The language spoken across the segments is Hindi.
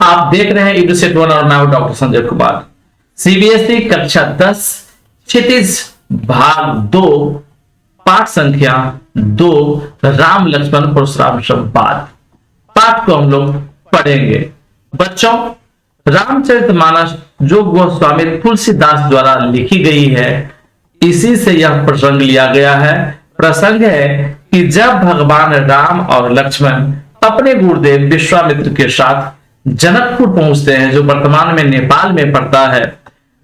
आप देख रहे हैं यूडीसेट वन और मैं हूं डॉक्टर संजय कुमार। सीबीएसई कक्षा 10 क्षितिज भाग 2 पाठ संख्या 2 राम लक्ष्मण परशुराम संवाद पाठ को हम लोग पढ़ेंगे। बच्चों, रामचरितमानस जो गोस्वामी तुलसीदास द्वारा लिखी गई है, इसी से यह प्रसंग लिया गया है। प्रसंग है कि जब भगवान राम और लक्ष्मण अपने गुरुदेव विश्वामित्र के साथ जनकपुर पहुंचते हैं, जो वर्तमान में नेपाल में पड़ता है।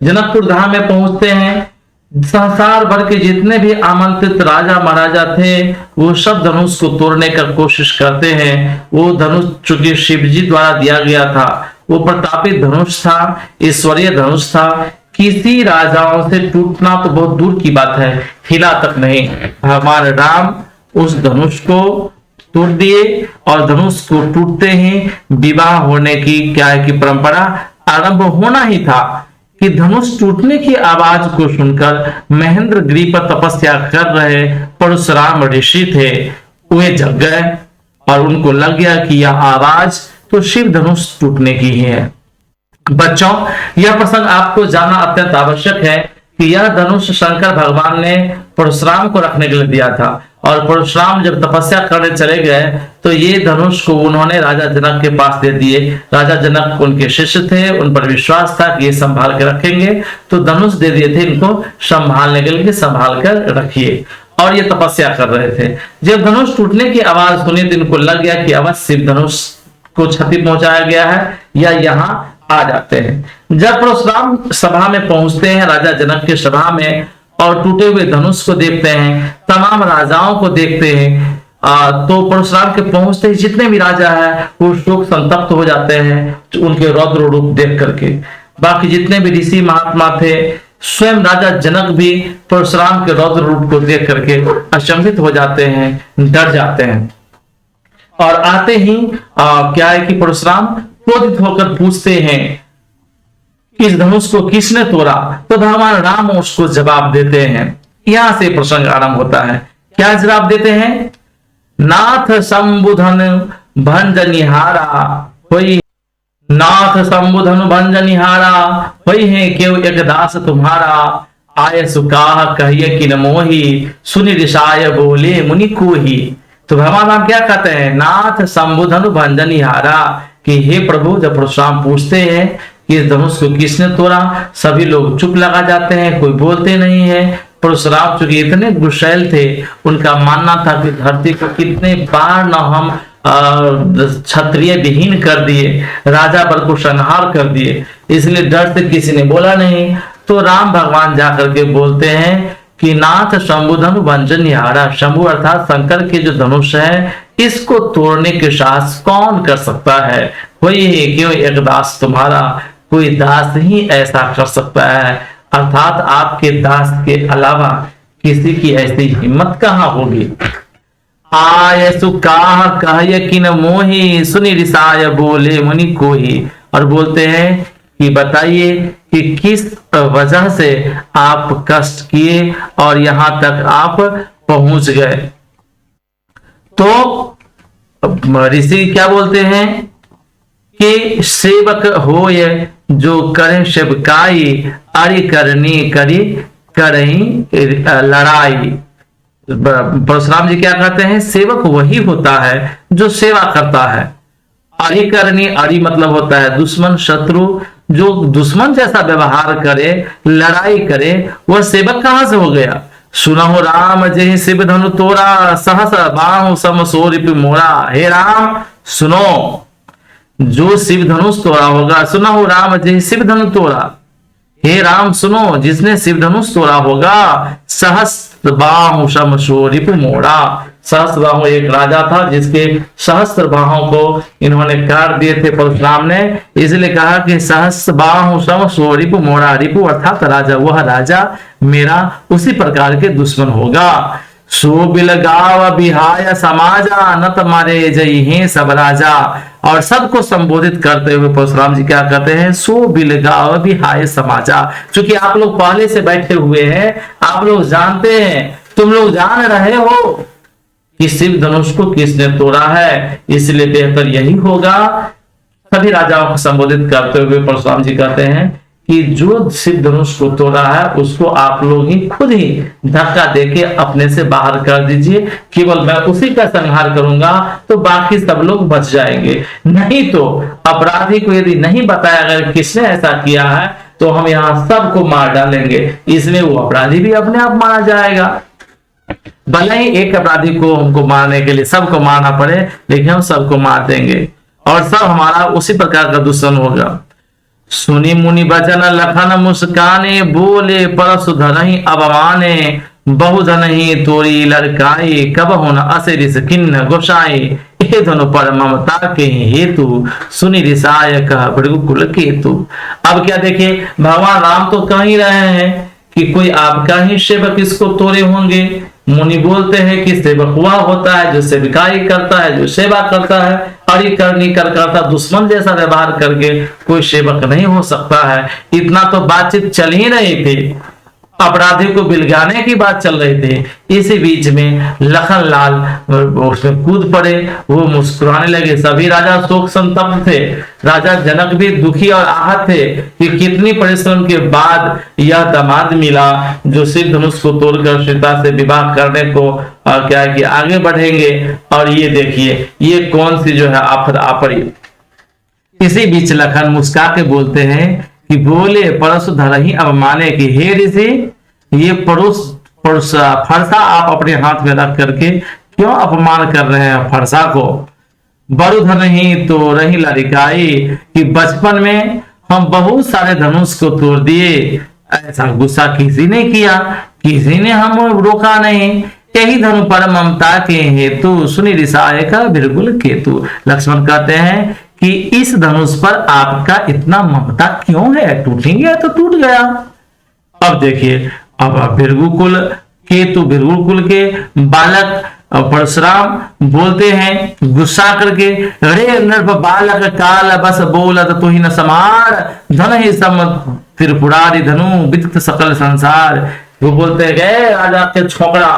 जनकपुर धाम में पहुंचते हैं। संसार भर के जितने भी आमंत्रित राजा महाराजा थे, वो सब धनुष को तोड़ने का कोशिश करते हैं। वो धनुष चूंकि शिव जी द्वारा दिया गया था, वो प्रतापी धनुष था, ईश्वरीय धनुष था। किसी राजाओं से टूटना तो बहुत दूर की बात है, हिला तक नहीं। भगवान राम उस धनुष को तोड़ दिए और धनुष को टूटते ही विवाह होने की क्या है कि परंपरा आरंभ होना ही था कि धनुष टूटने की आवाज को सुनकर महेंद्रगिरी पर तपस्या कर रहे परशुराम ऋषि थे, वे जग गए और उनको लग गया कि यह आवाज तो शिव धनुष टूटने की ही है। बच्चों, यह प्रसंग आपको जानना अत्यंत आवश्यक है कि यह धनुष शंकर भगवान ने परशुराम को रखने के लिए दिया था, और परशुराम जब तपस्या करने चले गए तो ये धनुष को उन्होंने राजा जनक के पास दे दिए। राजा जनक उनके शिष्य थे, उन पर विश्वास था कि ये संभाल के रखेंगे, तो धनुष दे दिए थे इनको संभालने के लिए, संभाल कर रखिए। और ये तपस्या कर रहे थे। जब धनुष टूटने की आवाज सुनी तो इनको लग गया कि अवश्य शिव धनुष को क्षति पहुंचाया गया है या यहाँ आ जाते हैं। जब परशुराम सभा में पहुंचते हैं, राजा जनक के सभा में, और टूटे हुए धनुष को देखते हैं, तमाम राजाओं को देखते हैं, तो परशुराम के पहुंचते ही जितने भी राजा हैं वो शोक संतप्त हो जाते हैं उनके रौद्र रूप देख करके। बाकी जितने भी ऋषि महात्मा थे, स्वयं राजा जनक भी परशुराम के रौद्र रूप को देख करके अचंभित हो जाते हैं, डर जाते हैं। और आते ही क्या है कि परशुराम क्रोधित होकर पूछते हैं इस धनुष को किसने तोड़ा, तो भगवान राम उसको जवाब देते हैं। यहां से प्रसंग आरंभ होता है। क्या जवाब देते हैं? नाथ संबुधन भंजनिहारा होई, नाथ संबुधन भंजनिहारा होई है क्यों एक दास तुम्हारा, आय सुकाह कहिए कि न मोही, सुनि ऋषाय बोले मुनि को ही। तो भगवान राम क्या कहते हैं? नाथ संबुधन भंजनिहारा, कि हे प्रभु, जब परशुराम पूछते हैं कि इस धनुष को किसने तोड़ा, सभी लोग चुप लगा जाते हैं, कोई बोलते नहीं है। परशुराम चूंकि इतने गुस्सैल थे, उनका मानना था कि धरती को कितने बार न हम क्षत्रिय विहीन कर दिए, राजा पर को संहार कर दिए, इसलिए डर से किसी ने बोला नहीं। तो राम भगवान जाकर के बोलते हैं कि नाथ शंभुधनु भंजनिहारा, शंभु अर्थात शंकर के जो धनुष है, इसको तोड़ने के साहस कौन कर सकता है? वही है क्यों एक दास तुम्हारा, कोई दास ही ऐसा कर सकता है, अर्थात आपके दास के अलावा किसी की ऐसी हिम्मत कहां होगी। आय सुकाह कहिए किन मोही, सुनि ऋषाय बोले मुनि को ही। और बोलते हैं कि बताइए कि किस वजह से आप कष्ट किए और यहां तक आप पहुंच गए। तो ऋषि क्या बोलते हैं कि सेवक हो ये जो करे सेवकाई, अरि करनी करी करही लड़ाई। परशुराम जी क्या कहते हैं? सेवक वही होता है जो सेवा करता है। अरि करनी, अरि मतलब होता है दुश्मन, शत्रु, जो दुश्मन जैसा व्यवहार करे, लड़ाई करे, वह सेवक कहां से हो गया? सुनहु राम जय शिव धनु तोरा, सहस बाहु सम सोरिप मोरा। हे राम सुनो, जो शिव धनुष तोड़ा होगा, सुनहु राम जय शिव धनु तोड़ा, हे राम सुनो, जिसने शिव धनुष तोड़ा होगा, सहस्त्र बाहु सम सोरिप मोरा। सहस्त्र बाहु एक राजा था जिसके सहस्त्र बाहों को इन्होंने काट दिए थे परशुराम ने, इसलिए कहा कि सहस्त्र बाहु सम सो रिपु मोरा। रिपु अर्थात राजा, वह राजा मेरा उसी प्रकार के दुश्मन होगा। सो बिलगाव बिहाय समाजा, न तुम्हारे जय हे सब राजा। और सबको संबोधित करते हुए परशुराम जी क्या कहते हैं? सो बिलगाव बिहाय समाजा। चूंकि आप लोग पहले से बैठे हुए हैं, आप लोग जानते हैं, तुम लोग जान रहे हो कि शिव धनुष को किसने तोड़ा है, इसलिए बेहतर यही होगा सभी राजाओं को संबोधित करते हुए परशुराम जी कहते हैं कि जो शिव धनुष को तोड़ा है उसको आप लोग ही खुद ही धक्का देके अपने से बाहर कर दीजिए, केवल मैं उसी का संहार करूंगा तो बाकी सब लोग बच जाएंगे। नहीं तो अपराधी को यदि नहीं बताया अगर किसने ऐसा किया है तो हम यहाँ सबको मार डालेंगे। इसमें वो अपराधी भी अपने आप मारा जाएगा। भले ही एक अपराधी को हमको मारने के लिए सबको मारना पड़े, लेकिन हम सबको मार देंगे और सब हमारा उसी प्रकार का दुश्मन होगा। सुनी मुनि बचन लखन मुस्काने, बोले परसु धनहि अवमाने, बहु धनहि तोरी लड़काई, कबहु न असे रिस किन्न गोसाई, हे धनु पर ममता के हेतु, सुनि रिसाय कह भृगुकुल केतु। अब क्या देखिए, भगवान राम तो कह ही रहे हैं कि कोई आपका ही सेवक इसको तोड़े होंगे। मुनि बोलते हैं कि सेवक हुआ होता है जो सेविकाई करता है, जो सेवा करता है, हरि करनी कर करता, दुश्मन जैसा व्यवहार करके कोई सेवक नहीं हो सकता है। इतना तो बातचीत चल ही रही थी, अपराधी को बिलगाने की बात चल रही थी। इसी बीच में लखन लाल उसमें कूद पड़े, वो मुस्कुराने लगे। सभी राजा शोक संतप्त थे, राजा जनक भी दुखी और आहत थे कि कितनी परिश्रम के बाद यह दामाद मिला जो शिव धनुष को तोड़कर सीता से विवाह करने को क्या कि आगे बढ़ेंगे। और ये देखिए ये कौन सी जो है आफत आ पड़ी। इसी बीच लखन मुस्का के बोलते हैं कि बोले परसु धरहि अवमाने की, हे ऋषि ये फरसा आप अपने हाथ में रख करके क्यों अपमान कर रहे हैं फरसा को। बरु धनहि तो रही लड़काई, कि बचपन में हम बहुत सारे धनुष को तोड़ दिए, ऐसा गुस्सा किसी ने किया, किसी ने हम रोका नहीं। यही धनु पर ममता के हेतु, सुनि रिसाय का भृगुकुल केतु। लक्ष्मण कहते हैं कि इस धनुष पर आपका इतना ममता क्यों है, टूटेंगे तो टूट गया। अब देखिए, अब भृगुकुल केतु, भृगुकुल के बालक परशुराम बोलते हैं गुस्सा करके, अरे नृप बालक काल बस बोलत तो ही न समार, धन ही सम त्रिपुरारी धनु विदित सकल संसार। वो बोलते हैं गए राजा के छोकरा,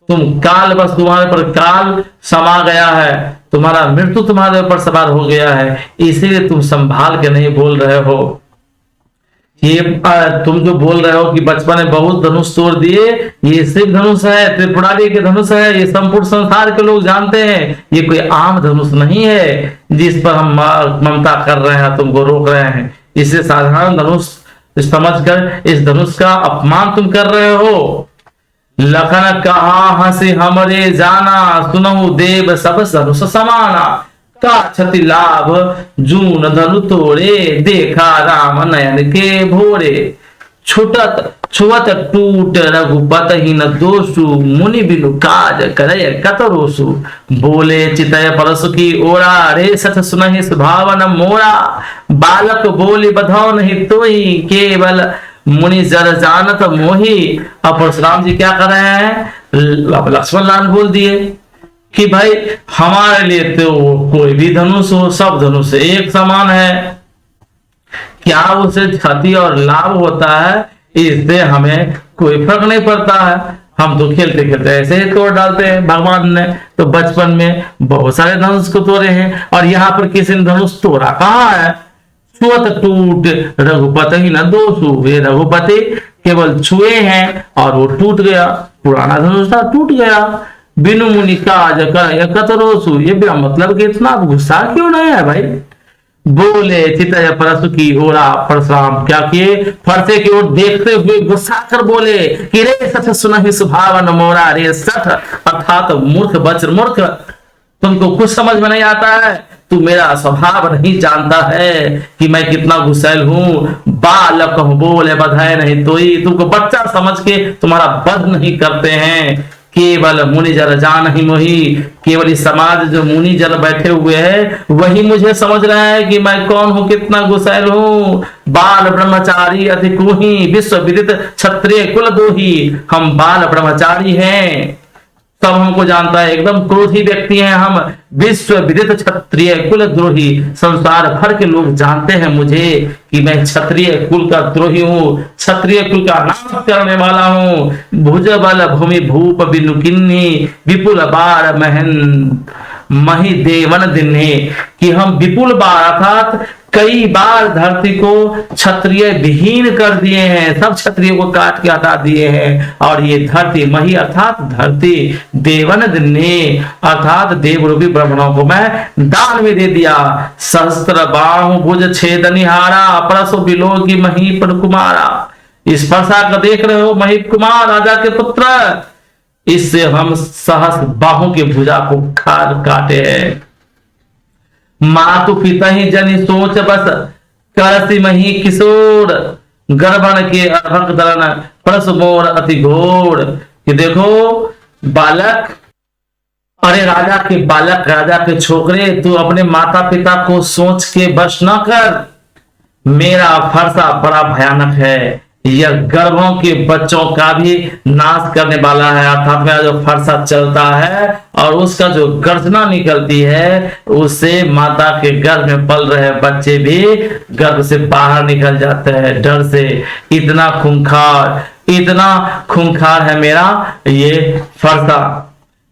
तुम काल बस, तुम्हारे पर काल समा गया है, तुम्हारा मृत्यु तुम्हारे ऊपर सवार हो गया है, इसीलिए तुम संभाल के नहीं बोल रहे हो। ये तुम जो बोल रहे हो कि बचपन में बहुत धनुष तोड़ दिए, ये शिव धनुष है, त्रिपुरारी के धनुष है, ये संपूर्ण संसार के लोग जानते हैं, ये कोई आम धनुष नहीं है जिस पर हम ममता कर रहे हैं, तुमको रोक रहे हैं। इसे साधारण धनुष समझकर इस धनुष का अपमान तुम कर रहे हो। लखन कहा हंसी हमरे जाना, सुनहु देव सब धनुष समाना, का क्षति लाभ जून धनु तोड़े, देखा राम नयन के भोरे, छुटत छुअत टूट रघुपत ही न दोषु, मुनि बिनु काज करे कतरोसु, बोले चितय परसु की ओरा, रे सच सुनहि सुभावन मोरा, बालक बोली बधाओ नहीं तोहि, केवल मुनि जर जानत मोही। अब परशुराम जी क्या कर रहे हैं, लक्ष्मण लाल बोल दिए कि भाई हमारे लिए तो कोई भी धनुष हो, सब धनुष एक समान है, क्या उसे क्षति और लाभ होता है इससे हमें कोई फर्क नहीं पड़ता है, हम तो खेलते खेलते ऐसे ही तोड़ डालते हैं। भगवान ने तो बचपन में बहुत सारे धनुष को तोड़े हैं, और यहाँ पर किसी ने धनुष तोड़ा कहाँ है। छुअत टूट रघुपति ही न दोषु, वे रघुपति केवल छुए हैं और वो टूट गया, पुराना धनुष था टूट गया। बिनु मुनि काज कर कतरोसु, ये भी मतलब कि इतना गुस्सा क्यों नहीं है भाई। बोले चितय परसु की ओरा, परशुराम क्या किए, फरसे की ओर देखते हुए गुस्सा कर बोले कि रे सठ सुनहि सुभावन मोरा, रे सठ अर्थात मूर्ख बच्र मूर्ख, तुमको कुछ समझ में नहीं आता है, तू मेरा स्वभाव नहीं जानता है कि मैं कितना गुस्सैल हूँ। बालक बोले बधाए नहीं तोई, तुमको बच्चा समझ के तुम्हारा वध नहीं करते हैं। केवल मुनि जन जान ही मोही, केवल इस समाज जो मुनि जन बैठे हुए हैं वही मुझे समझ रहा है कि मैं कौन हूँ, कितना गुस्सैल हूँ। बाल ब्रह्मचारी अति कुही, विश्व विदित क्षत्रिय कुल दोही, हम बाल ब्रह्मचारी हैं, सब हमको जानता है, एकदम क्रोधी व्यक्ति हैं हम, विश्व विदित क्षत्रिय कुल द्रोही, संसार भर के लोग जानते हैं मुझे कि मैं क्षत्रिय कुल का द्रोही हूँ, क्षत्रिय कुल का नाश करने वाला हूँ। भुज बल भूमि भूप बिनु किन्नी, विपुल बार महन मही देवन दिन्हे, कि हम विपुल बार अर्थात कई बार धरती को क्षत्रिय विहीन कर दिए हैं, सब क्षत्रिय को काट के हटा दिए हैं। और ये धरती मही अर्थात धरती, देवन दिन्हे अर्थात देव रूपी ब्राह्मणों को मैं दान में दे दिया। सहस्त्र बाहु भुज छेदनिहारा, परसो बिलो की मही पर कुमारा। इस परसा का देख रहे हो मही कुमार राजा के पुत्र, इससे हम सहस्त्र बाहों की भुजा को काटे हैं। मातु पिता ही जनि सोच बस, करसी मही किशोर, गर्भण के अर्भक दलन, परस मोर अति घोर। कि देखो बालक, अरे राजा के बालक, राजा के छोकरे, तू अपने माता पिता को सोच के बस न कर, मेरा फरसा बड़ा भयानक है, यह गर्भों के बच्चों का भी नाश करने वाला है। अर्थात मेरा जो फरसा चलता है और उसका जो गर्जना निकलती है, उससे माता के गर्भ में पल रहे बच्चे भी गर्भ से बाहर निकल जाते हैं डर से। इतना खूंखार है मेरा ये फरसा।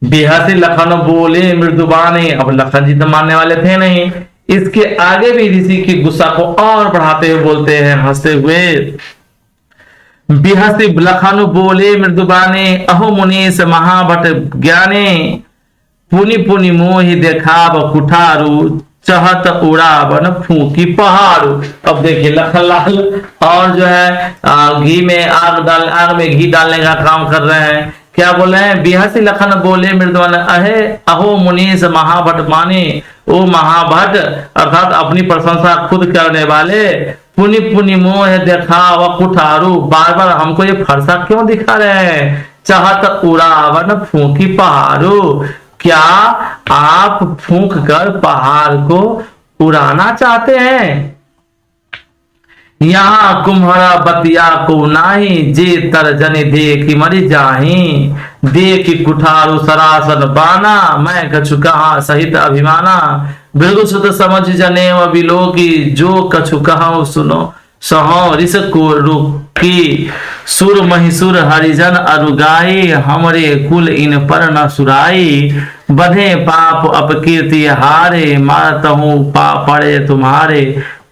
बिहासी लखन बोले मृदुबाने, अब लखन जी तो मानने वाले थे नहीं, इसके आगे भी ऋषि की गुस्सा को और बढ़ाते हुए बोलते हैं हंसते हुए। बिहसी लखन बोले मृदुबाने, अहो मुनीश महाभट ज्ञाने, पुनि पुनि मोहि देखाव कुठारू, चहत उड़ावन फूकी पहाड़ू। अब देखिए लखनलाल और जो है घी में आग में घी डालने का काम कर रहे हैं। क्या बोल रहे हैं? बिहसी लखन बोले मृदुबान, अहे अहो मुनीश महाभट माने, ओ महाभट अर्थात अपनी प्रशंसा खुद करने वाले, पुनि पुनि मोह देखा व कुठारू, बार बार हमको ये फरसा क्यों दिखा रहे हैं? चाहत उड़ावन फूकी पहाड़ू, क्या आप फूंक कर पहाड़ को उड़ाना चाहते हैं? यहाँ कुम्हरा बतिया को नाही, जे तरजनी देखी मरी जाही, देखी कुठारू सरासन बाना, मैं कछु कहा सहित अभिमाना, भृगु सुत समझ जने व बिलो की, जो कछु कहा सुनो सहो रिस को रुकी, सुर महिसुर हरिजन अरुगाई, हमरे कुल इन पर न सुराई, बधे पाप अपकीर्ति हारे, मारतहूँ पा पड़े तुम्हारे,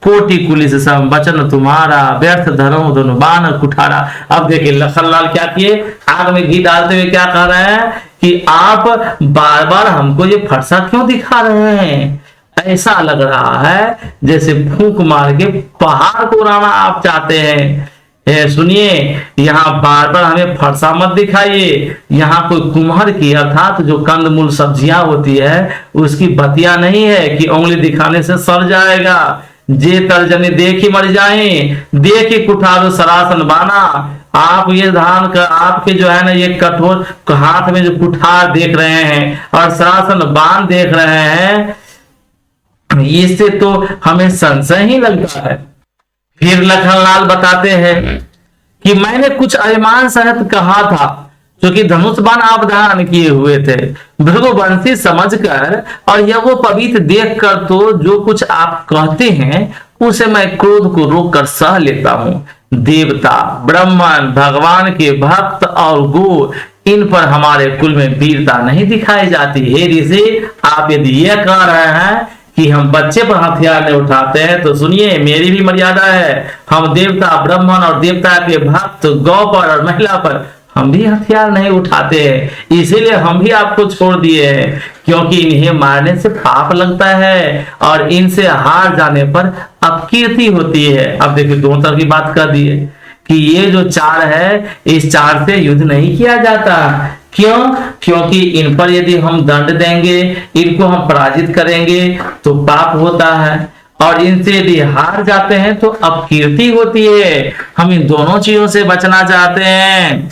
कोटि कुलिस सम वचन तुम्हारा, व्यर्थ धरो दोनों बाण कुठारा। अब देखिए लखनलाल क्या किए, आग में घी डालते हुए क्या कह रहे हैं कि आप बार बार हमको ये फरसा क्यों दिखा रहे हैं? ऐसा लग रहा है जैसे फूंक मार के पहाड़ को उड़ाना आप चाहते हैं। सुनिए, यहाँ बार बार हमें फरसा मत दिखाइए। यहाँ कोई कुम्हर की अर्थात जो कंदमूल सब्जियां होती है उसकी बतिया नहीं है कि उंगली दिखाने से सड़ जाएगा। जे तर्जनी देखी मर जाए, देखी कुठारो सरासन बाना। आप ये धान का आपके जो है ना ये कठोर हाथ में जो कुठार देख रहे हैं और सरासन बाण देख रहे हैं, इससे तो हमें संशय ही लगता है। फिर लखनलाल बताते हैं कि मैंने कुछ अभिमान सहित कहा था, क्योंकि धनुष बाण आप धारण किए हुए थे, भृगुवंशी समझकर और यह वो पवित्र देखकर तो जो कुछ आप कहते हैं उसे मैं क्रोध को रोककर सह लेता हूँ। देवता, ब्राह्मण, भगवान के भक्त और गो, इन पर हमारे कुल में वीरता नहीं दिखाई जाती। हे ऋषि, आप यदि यह कह रहे हैं कि हम बच्चे पर हथियार नहीं उठाते हैं तो सुनिए, मेरी भी मर्यादा है। हम देवता, ब्राह्मण और देवता के भक्त, गौ पर और महिला पर हम भी हथियार नहीं उठाते हैं। इसीलिए हम भी आपको छोड़ दिए हैं, क्योंकि इन्हें मारने से पाप लगता है और इनसे हार जाने पर अपकीर्ति होती है। अब देखिए दोनों तरफ की बात कर दी है कि ये जो चार है, इस चार से युद्ध नहीं किया जाता। क्यों? क्योंकि इन पर यदि हम दंड देंगे, इनको हम पराजित करेंगे तो पाप होता है, और इनसे यदि हार जाते हैं तो अपकीर्ति होती है। हम इन दोनों चीजों से बचना चाहते हैं।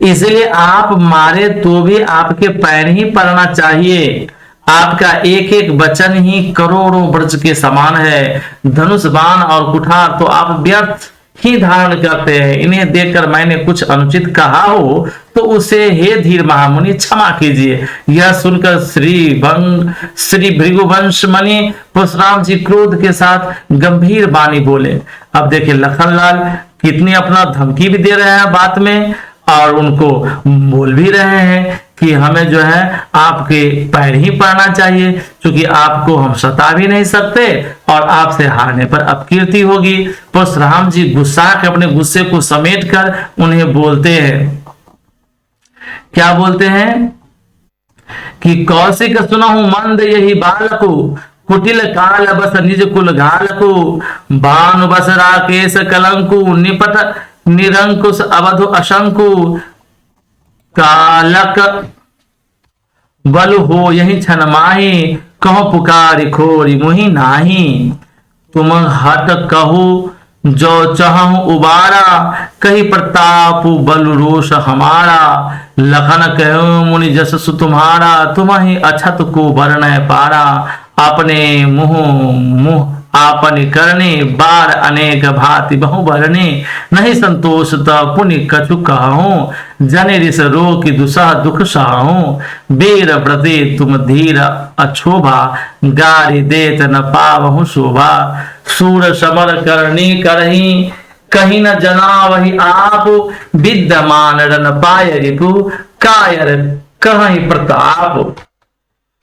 इसलिए आप मारे तो भी आपके पैर ही पड़ना चाहिए। आपका एक एक वचन ही करोड़ों वृक्ष के समान है। धनुष बाण और कुठार तो आप व्यर्थ ही धारण करते हैं। इन्हें देखकर मैंने कुछ अनुचित कहा हो तो उसे हे धीर महामुनि क्षमा कीजिए। यह सुनकर श्री भृगुवंश मणि परशुराम जी क्रोध के साथ गंभीर वाणी बोले। अब देखिए लखनलाल कितनी अपना धमकी भी दे रहे हैं बात में, और उनको बोल भी रहे हैं कि हमें जो है आपके पैर ही पड़ना चाहिए, क्योंकि आपको हम सता भी नहीं सकते और आपसे हारने पर अपकीर्ति होगी। परशुराम जी गुस्सा के अपने गुस्से को समेट कर उन्हें बोलते हैं, क्या बोलते हैं कि कौशिक सुनहु मंद यही बालको, कुटिल काल बस निज कुल घालको, भानु बस राकेश कलंकु, निपट निरंकुश अवधु अशंकु, कालक बल हो यही छन माही, कहो पुकार खोरी मुहि नाही, तुम हट कहो जो चहु उबारा, कही प्रताप बल रोष हमारा, लखन कहो मुनि जस तुम्हारा, तुम ही अछत को वर्ण पारा, अपने मुह मुह आपन करने, बार अनेक भांति बहु भरने, नहीं संतोष त पुनि कछु कहूं, जने रिस रो की दुसह दुख सहूं, बेर व्रते तुम धीर अछोभा, गारी देत न पावहु शोभा, सूर समर करनी करही, कहीं न जना वही आप, विद्यमान रन पाय रिपु, कायर कहीं प्रताप।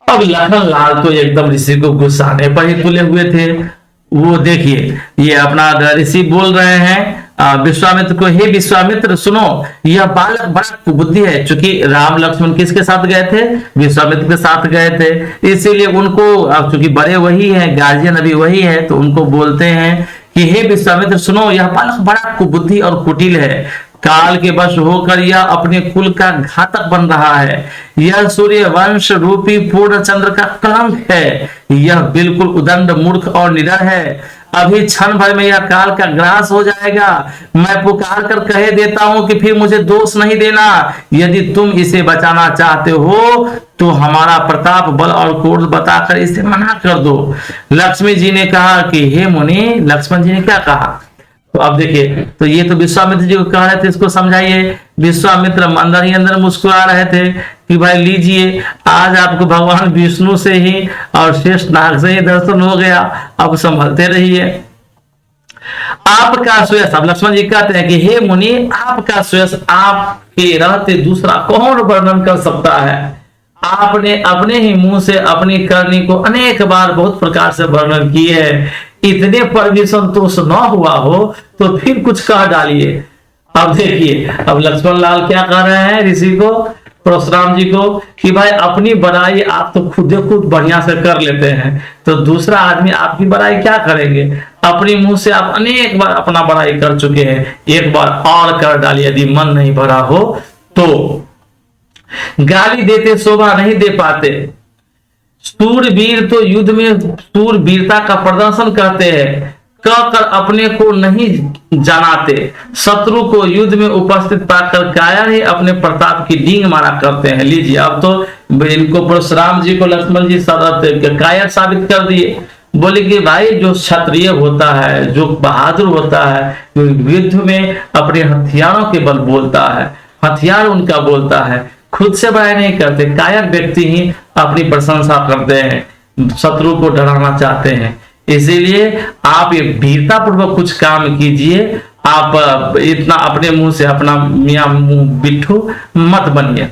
अब लखन लाल तो एकदम ऋषि को गुस्साने पर ही तुले हुए थे। वो देखिए ये अपना ऋषि बोल रहे हैं विश्वामित्र को, हे विश्वामित्र सुनो, यह बालक बड़ा कुबुद्धि है। चूंकि राम लक्ष्मण किसके साथ गए थे? विश्वामित्र के साथ गए थे, इसीलिए उनको चूंकि बड़े वही हैं, गार्जियन अभी वही है, तो उनको बोलते हैं कि हे विश्वामित्र सुनो, यह बालक बड़ा कुबुद्धि और कुटिल है, काल के वश होकर यह अपने कुल का घातक बन रहा है, यह सूर्य वंश रूपी पूर्ण चंद्र का कलंक है, यह बिल्कुल उदंड मूर्ख और निडर है, अभी क्षण भर में यह काल का ग्रास हो जाएगा। मैं पुकार कर कह देता हूं कि फिर मुझे दोष नहीं देना, यदि तुम इसे बचाना चाहते हो तो हमारा प्रताप बल और क्रोध बताकर इसे मना कर दो। लक्ष्मी जी ने कहा कि हे मुनि, लक्ष्मण जी ने क्या कहा? तो अब देखिए, तो ये तो विश्वामित्र जी को कह रहे थे, इसको समझाइए। विश्वामित्र अंदर ही अंदर मुस्कुरा रहे थे कि भाई लीजिए, आज आपको भगवान विष्णु से ही और शेष नाग से ही दर्शन हो गया, अब संभलते रहिए। आपका सुयश, अब लक्ष्मण जी कहते हैं कि हे मुनि, आपका सुयश आपके रहते दूसरा कौन वर्णन कर सकता है? आपने अपने ही मुंह से अपनी करनी को अनेक बार बहुत प्रकार से वर्णन किए है, इतने पर भी संतोष न हुआ हो तो फिर कुछ कह डालिए। अब देखिए, अब लक्ष्मण लाल क्या कह रहे हैं ऋषि को, परशुराम जी को, कि भाई अपनी बड़ाई आप तो खुद बढ़िया से कर लेते हैं, तो दूसरा आदमी आपकी बड़ाई क्या करेंगे? अपनी मुंह से आप अनेक बार अपना बड़ाई कर चुके हैं, एक बार और कर डालिए यदि मन नहीं भरा हो तो। गाली देते शोभा नहीं दे पाते, सूरवीर तो युद्ध में सूरवीरता का प्रदर्शन करते हैं, कहकर अपने को नहीं जनाते, शत्रु को युद्ध में उपस्थित पाकर कायर ही अपने प्रताप की डींग मारा करते हैं। लीजिए, अब तो इनको परशुराम जी को लक्ष्मण जी कायर साबित कर दिए। बोले कि भाई जो क्षत्रिय होता है, जो बहादुर होता है, जो युद्ध में अपने हथियारों के बल बोलता है, हथियार उनका बोलता है, खुद से बड़ाई नहीं करते, कायर व्यक्ति ही अपनी प्रशंसा करते हैं, शत्रु को डराना चाहते हैं। इसीलिए आप ये वीरता पूर्वक कुछ काम कीजिए, आप इतना अपने मुंह से अपना मियां मुंह बिट्ठू मत बनिए।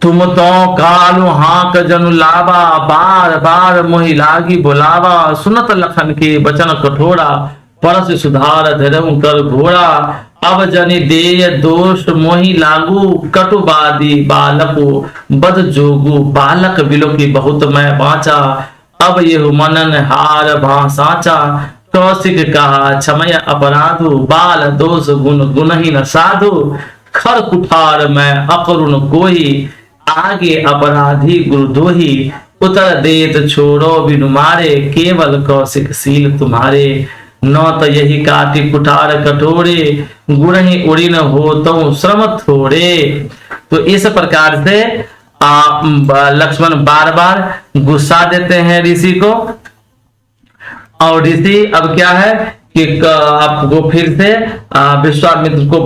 तुम तो कालू हाक जनु लावा, बार बार मोहि लागी बुलावा, सुनत लखन के वचन कठोरा, परस सुधार धरऊ कर घोड़ा, अब जनि देय दोष मोहि लागू, कटुबादी बालको बद जोगु, बालक बिलो की बहुत मैं बाचा, अब ये मनन हार भा साचा, कौशिक कहा क्षमय अपराधु, बाल दोष गुण गुणहीन साधु, खर कुठार मैं अकरुण कोई, आगे अपराधी गुरुदोही, उतर देत छोड़ो बिनु मारे, केवल कौशिक सील तुम्हारे, न तो यही काटी कुठार कटोरे, गुण ही उड़ी न हो तो श्रम थोड़े। तो इस प्रकार से लक्ष्मण बार बार गुस्सा देते हैं ऋषि को, और ऋषि अब क्या है कि आपको फिर से विश्वामित्र को